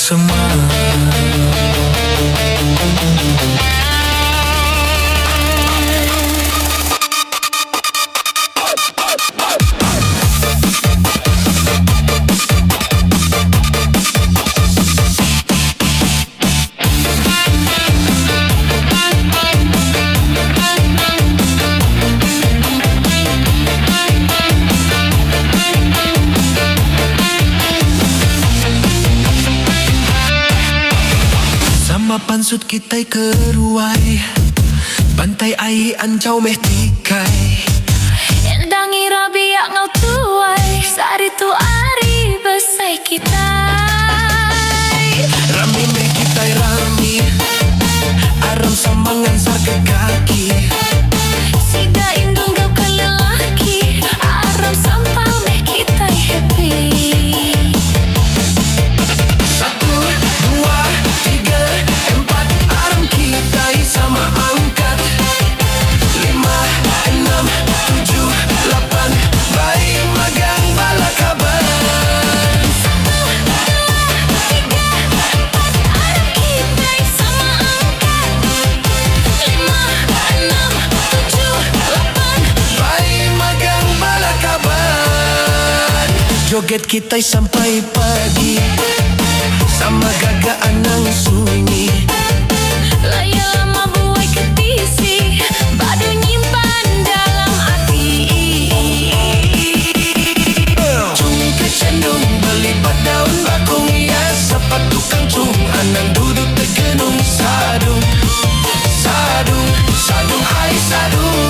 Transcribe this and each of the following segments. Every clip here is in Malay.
semua. Pansut kita keruai pantai ai ancau meh tikai endangi rabiak ngau tuai sari tu ari besai kita rami meh kita rami aram samangan sar ke kaki sida indung gau ke lelaki aram sampal meh kita happy. Joget kita sampai pagi sama gagaan nang sunyi. Layar lama buai ketisi badu nyimpan dalam hati. Cung kecendung melipat daun bakung hias sepatu kancung anang duduk tergenung sadung sadung sadung ai sadung.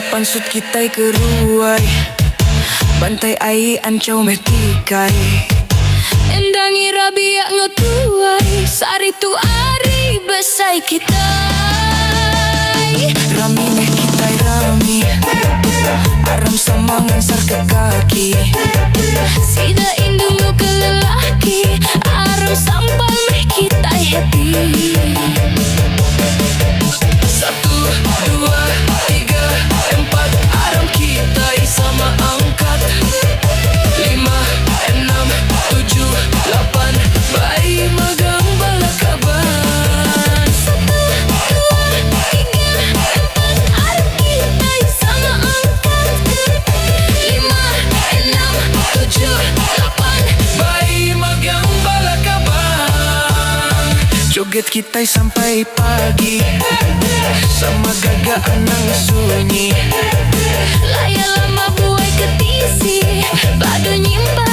Pansut kita keruai bantai ai ancau meh tikai endangi rabiak ngau tuai sari tu ari besai kita rami meh kita rami aram samangan sar ke kaki sida indung gau ke lelaki aram sampal meh kita happy. Satu, dua, tiga, empat, aram kita sama angkat. Lima, enam, tujuh, lapan, bayi magang balakaban. Satu, dua, tiga, empat, aram kita sama angkat. Lima, enam, tujuh, lapan, bayi magang balakaban. Joget kita sampai pagi sama gagaan nang sunyi. layar lama buai ketisi badu nyimpan